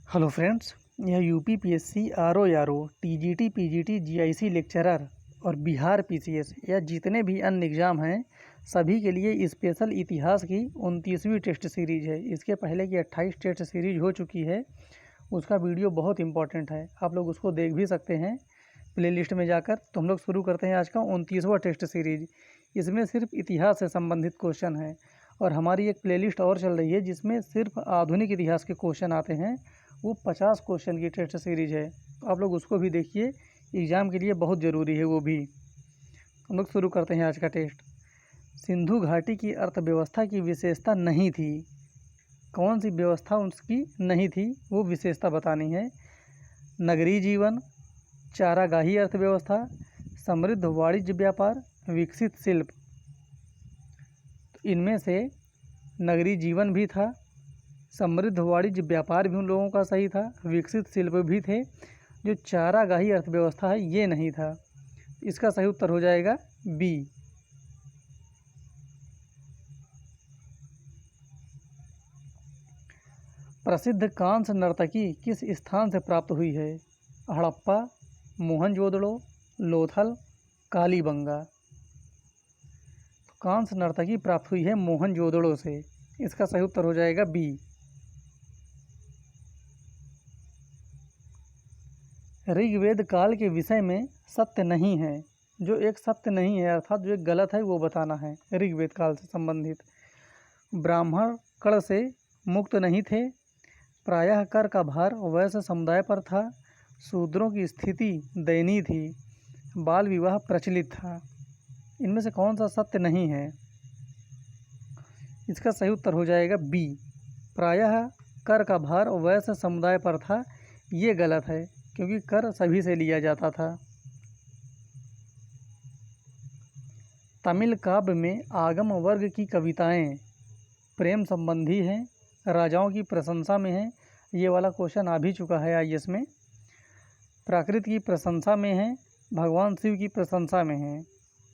Hello friends, यह UPPSC RO TGT PGT GIC lecturer और Bihar PCS या जितने भी अन्य एग्ज़ाम हैं सभी के लिए स्पेशल इतिहास की 29वीं टेस्ट सीरीज़ है। इसके पहले की 28 टेस्ट सीरीज हो चुकी है, उसका वीडियो बहुत इंपॉर्टेंट है, आप लोग उसको देख भी सकते हैं प्लेलिस्ट में जाकर। तो हम लोग शुरू करते हैं आज का 29वां टेस्ट सीरीज। इसमें सिर्फ इतिहास से संबंधित क्वेश्चन है और हमारी एक प्लेलिस्ट और चल रही है जिसमें सिर्फ आधुनिक इतिहास के क्वेश्चन आते हैं। वो 50 क्वेश्चन की टेस्ट सीरीज है, तो आप लोग उसको भी देखिए, एग्ज़ाम के लिए बहुत ज़रूरी है वो भी। हम लोग शुरू करते हैं आज का टेस्ट। सिंधु घाटी की अर्थव्यवस्था की विशेषता नहीं थी। कौन सी व्यवस्था उसकी नहीं थी, वो विशेषता बतानी है। नगरीय जीवन, चारागाही अर्थव्यवस्था, समृद्ध वाणिज्य व्यापार, विकसित शिल्प। तो इनमें से नगरीय जीवन भी था, समृद्ध वाणिज्य व्यापार भी उन लोगों का सही था, विकसित शिल्प भी थे। जो चारागाही अर्थव्यवस्था है ये नहीं था। इसका सही उत्तर हो जाएगा बी। प्रसिद्ध कांस्य नर्तकी किस स्थान से प्राप्त हुई है? हड़प्पा, मोहनजोदड़ो, लोथल, कालीबंगा। तो कांस्य नर्तकी प्राप्त हुई है मोहनजोदड़ो से। इसका सही उत्तर हो जाएगा बी। ऋग्वेद काल के विषय में सत्य नहीं है। जो एक सत्य नहीं है अर्थात जो एक गलत है वो बताना है ऋग्वेद काल से संबंधित। ब्राह्मण कर्ण से मुक्त नहीं थे, प्रायः कर का भार वैश्य समुदाय पर था, शूद्रों की स्थिति दयनीय थी, बाल विवाह प्रचलित था। इनमें से कौन सा सत्य नहीं है? इसका सही उत्तर हो जाएगा बी। प्रायः कर का भार वैश्य समुदाय पर था, ये गलत है क्योंकि कर सभी से लिया जाता था। तमिल काव्य में आगम वर्ग की कविताएं प्रेम संबंधी हैं, राजाओं की प्रशंसा में हैं। ये वाला क्वेश्चन आ भी चुका है आईएएस में। प्राकृत की प्रशंसा में है, भगवान शिव की प्रशंसा में है।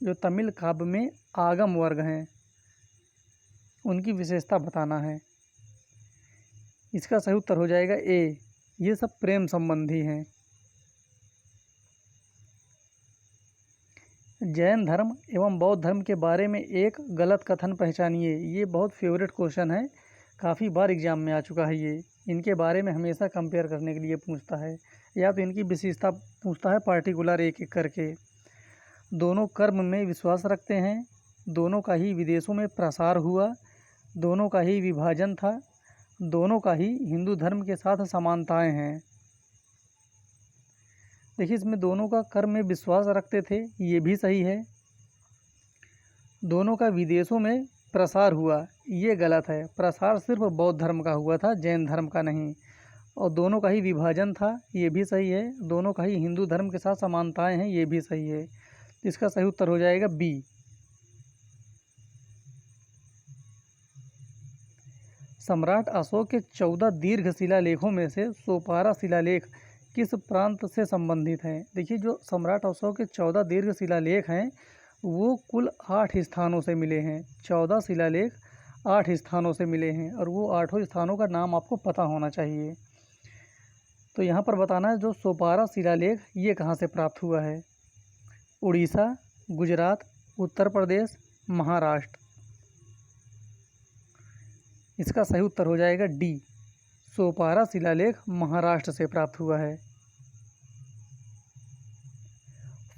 जो तमिल काव्य में आगम वर्ग हैं उनकी विशेषता बताना है। इसका सही उत्तर हो जाएगा ए। ये सब प्रेम संबंधी हैं। जैन धर्म एवं बौद्ध धर्म के बारे में एक गलत कथन पहचानिए। ये बहुत फेवरेट क्वेश्चन है, काफ़ी बार एग्जाम में आ चुका है ये। इनके बारे में हमेशा कंपेयर करने के लिए पूछता है या तो इनकी विशेषता पूछता है पार्टिकुलर एक एक करके। दोनों कर्म में विश्वास रखते हैं, दोनों का ही विदेशों में प्रसार हुआ, दोनों का ही विभाजन था, दोनों का ही हिंदू धर्म के साथ समानताएं हैं। देखिए इसमें दोनों का कर्म में विश्वास रखते थे, ये भी सही है। दोनों का विदेशों में प्रसार हुआ, ये गलत है। प्रसार सिर्फ बौद्ध धर्म का हुआ था, जैन धर्म का नहीं। और दोनों का ही विभाजन था, ये भी सही है। दोनों का ही हिंदू धर्म के साथ समानताएं हैं, ये भी सही है। इसका सही उत्तर हो जाएगा बी। सम्राट अशोक के 14 दीर्घ शिलालेखों में से सोपारा शिलालेख किस प्रांत से संबंधित हैं? देखिए जो सम्राट अशोक के 14 दीर्घ शिलालेख हैं वो कुल 8 स्थानों से मिले हैं। 14 शिलालेख 8 स्थानों से मिले हैं और वो 8 स्थानों का नाम आपको पता होना चाहिए। तो यहाँ पर बताना है जो सोपारा शिलालेख ये कहाँ से प्राप्त हुआ है? उड़ीसा, गुजरात, उत्तर प्रदेश, महाराष्ट्र। इसका सही उत्तर हो जाएगा डी। सोपारा शिलालेख महाराष्ट्र से प्राप्त हुआ है।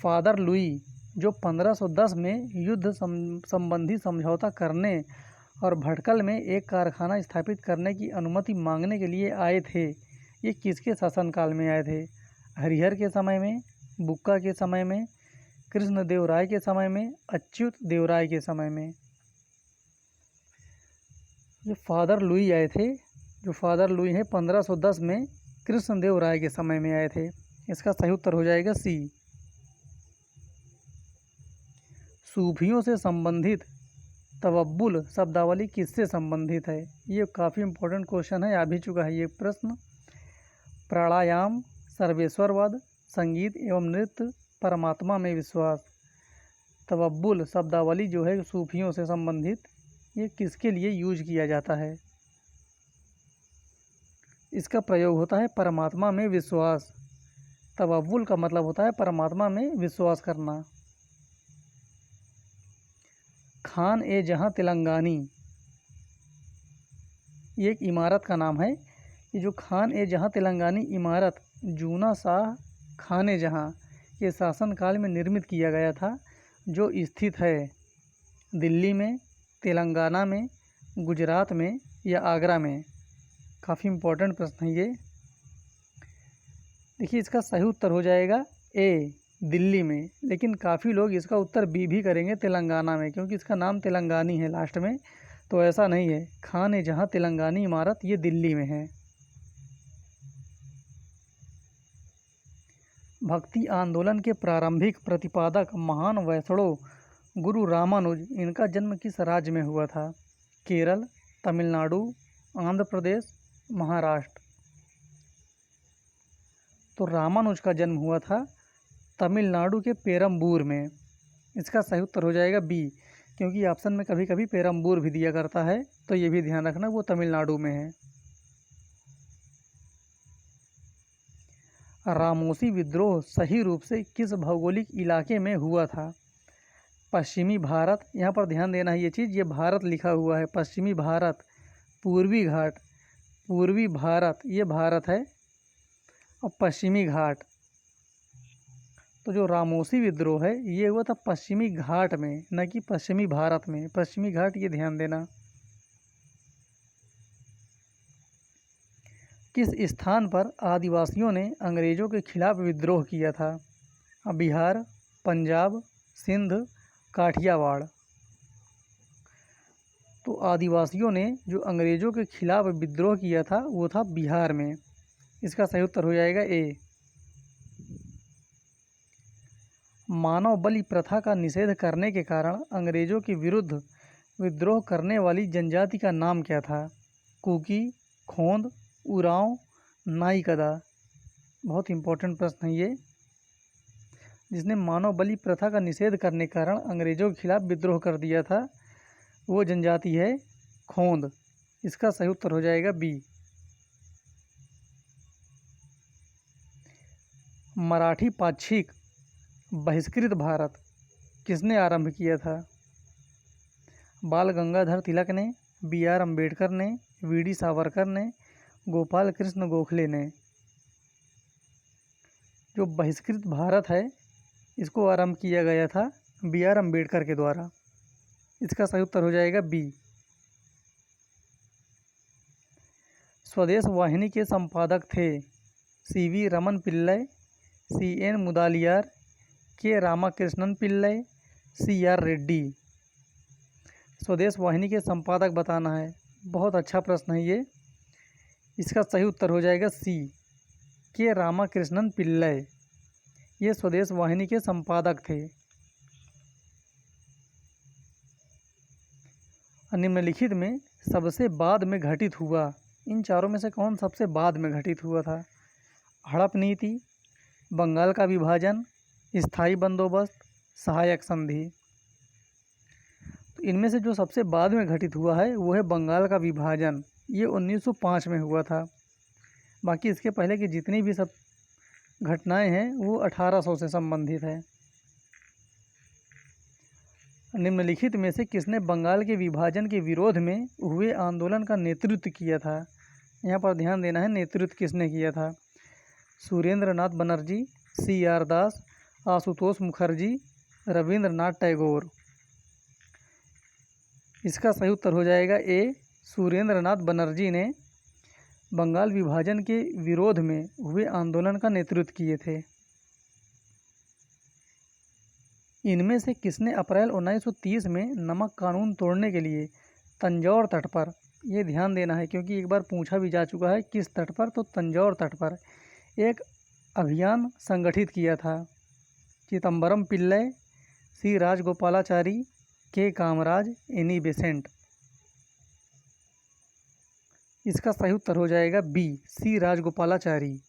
फादर लुई जो 1510 में युद्ध संबंधी समझौता करने और भटकल में एक कारखाना स्थापित करने की अनुमति मांगने के लिए आए थे, ये किसके शासनकाल में आए थे? हरिहर के समय में, बुक्का के समय में, कृष्णदेव राय के समय में, अच्युत देव राय के समय में। जो फादर लुई आए थे, जो फादर लुई हैं 1510 में कृष्णदेव राय के समय में आए थे। इसका सही उत्तर हो जाएगा सी। सूफियों से संबंधित तवब्बुल शब्दावली किससे संबंधित है? ये काफ़ी इंपॉर्टेंट क्वेश्चन है, आ भी चुका है ये प्रश्न। प्राणायाम, सर्वेश्वरवाद, संगीत एवं नृत्य, परमात्मा में विश्वास। तवब्बुल शब्दावली जो है सूफियों से संबंधित, ये किसके लिए यूज किया जाता है? इसका प्रयोग होता है परमात्मा में विश्वास। तवव्वुल का मतलब होता है परमात्मा में विश्वास करना। खान ए जहाँ तेलंगानी, ये एक इमारत का नाम है। ये जो खान ए जहाँ तेलंगानी इमारत जूना शाह खान ए जहाँ के शासनकाल में निर्मित किया गया था, जो स्थित है दिल्ली में, तेलंगाना में, गुजरात में या आगरा में। काफ़ी इम्पोर्टेंट प्रश्न है ये। देखिए इसका सही उत्तर हो जाएगा ए, दिल्ली में, लेकिन काफ़ी लोग इसका उत्तर बी भी करेंगे, तेलंगाना में, क्योंकि इसका नाम तेलंगानी है लास्ट में। तो ऐसा नहीं है, खान ए जहाँ तेलंगानी इमारत ये दिल्ली में है। भक्ति आंदोलन के प्रारंभिक प्रतिपादक महान वैष्णव गुरु रामानुज, इनका जन्म किस राज्य में हुआ था? केरल, तमिलनाडु, आंध्र प्रदेश, महाराष्ट्र। तो रामानुज का जन्म हुआ था तमिलनाडु के पेरम्बूर में। इसका सही उत्तर हो जाएगा बी, क्योंकि ऑप्शन में कभी कभी पेरम्बूर भी दिया करता है, तो ये भी ध्यान रखना वो तमिलनाडु में है। रामोसी विद्रोह सही रूप से किस भौगोलिक इलाके में हुआ था? पश्चिमी भारत, यहाँ पर ध्यान देना है ये चीज़, ये भारत लिखा हुआ है, पश्चिमी भारत, पूर्वी घाट, पूर्वी भारत ये भारत है, और पश्चिमी घाट। तो जो रामोसी विद्रोह है ये हुआ था पश्चिमी घाट में, न कि पश्चिमी भारत में। पश्चिमी घाट ये ध्यान देना। किस स्थान पर आदिवासियों ने अंग्रेज़ों के खिलाफ विद्रोह किया था? बिहार, पंजाब, सिंध, काठियावाड़। तो आदिवासियों ने जो अंग्रेज़ों के खिलाफ विद्रोह किया था वो था बिहार में। इसका सही उत्तर हो जाएगा ए। मानव बलि प्रथा का निषेध करने के कारण अंग्रेज़ों के विरुद्ध विद्रोह करने वाली जनजाति का नाम क्या था? कुकी, खोंद, उरांव, नाईकदा। बहुत इंपॉर्टेंट प्रश्न है ये। जिसने मानव बलि प्रथा का निषेध करने के कारण अंग्रेज़ों के खिलाफ विद्रोह कर दिया था वो जनजाति है खोंद। इसका सही उत्तर हो जाएगा बी। मराठी पाक्षिक बहिष्कृत भारत किसने आरंभ किया था? बाल गंगाधर तिलक ने, बी.आर. अम्बेडकर ने, वी.डी. सावरकर ने, गोपाल कृष्ण गोखले ने। जो बहिष्कृत भारत है इसको आरंभ किया गया था बी.आर. अम्बेडकर के द्वारा। इसका सही उत्तर हो जाएगा बी। स्वदेश वाहिनी के संपादक थे सी.वी. रमन पिल्लई, सी.एन. मुदालियार, के रामाकृष्णन पिल्लई, सी.आर. रेड्डी। स्वदेश वाहिनी के संपादक बताना है। बहुत अच्छा प्रश्न है ये। इसका सही उत्तर हो जाएगा सी, के रामाकृष्णन पिल्लई। ये स्वदेश वाहिनी के संपादक थे। निम्नलिखित में सबसे बाद में घटित हुआ, इन चारों में से कौन सबसे बाद में घटित हुआ था? हड़प नीति, बंगाल का विभाजन, स्थायी बंदोबस्त, सहायक संधि। तो इनमें से जो सबसे बाद में घटित हुआ है वो है बंगाल का विभाजन। ये 1905 में हुआ था। बाकी इसके पहले की जितनी भी सब घटनाएं हैं वो 1800 से संबंधित है। निम्नलिखित में से किसने बंगाल के विभाजन के विरोध में हुए आंदोलन का नेतृत्व किया था? यहाँ पर ध्यान देना है, नेतृत्व किसने किया था? सुरेंद्र नाथ बनर्जी, सी.आर. दास, आशुतोष मुखर्जी, रविंद्रनाथ टैगोर। इसका सही उत्तर हो जाएगा ए, सुरेंद्र नाथ बनर्जी ने बंगाल विभाजन के विरोध में हुए आंदोलन का नेतृत्व किए थे। इनमें से किसने अप्रैल 1930 में नमक कानून तोड़ने के लिए तंजौर तट पर, ये ध्यान देना है क्योंकि एक बार पूछा भी जा चुका है किस तट पर, तो तंजौर तट पर एक अभियान संगठित किया था? चिदम्बरम पिल्लई, सी राजगोपालाचारी, के कामराज, एनी बेसेंट। इसका सही उत्तर हो जाएगा बी, सी राजगोपालाचारी।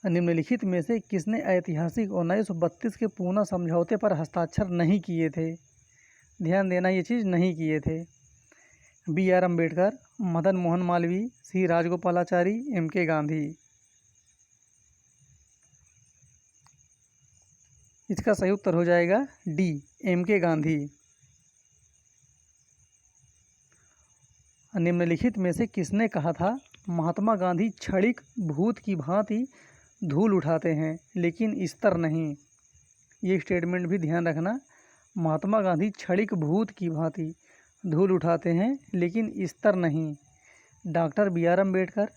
निम्नलिखित में से किसने ऐतिहासिक 1932 के पूना समझौते पर हस्ताक्षर नहीं किए थे? ध्यान देना ये चीज़ नहीं किए थे। B R Ambedkar, Madan Mohan Malviya, C Rajagopalachari, M K Gandhi. इसका सही उत्तर हो जाएगा डी, एम के गांधी। निम्नलिखित में से किसने कहा था महात्मा गांधी क्षणिक भूत की भांति धूल उठाते हैं लेकिन स्तर नहीं? ये स्टेटमेंट भी ध्यान रखना। महात्मा गांधी क्षणिक भूत की भांति धूल उठाते हैं लेकिन स्तर नहीं। Doctor B R Ambedkar,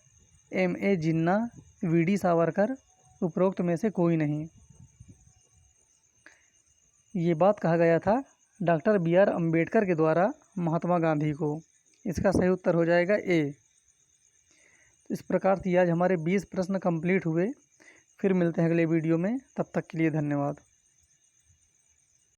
M A Jinnah, V D Savarkar, उपरोक्त में से कोई नहीं। ये बात कहा गया था डॉक्टर बी आर अम्बेडकर के द्वारा महात्मा गांधी को। इसका सही उत्तर हो जाएगा ए। तो इस प्रकार से आज हमारे 20 प्रश्न कंप्लीट हुए। फिर मिलते हैं अगले वीडियो में, तब तक के लिए धन्यवाद।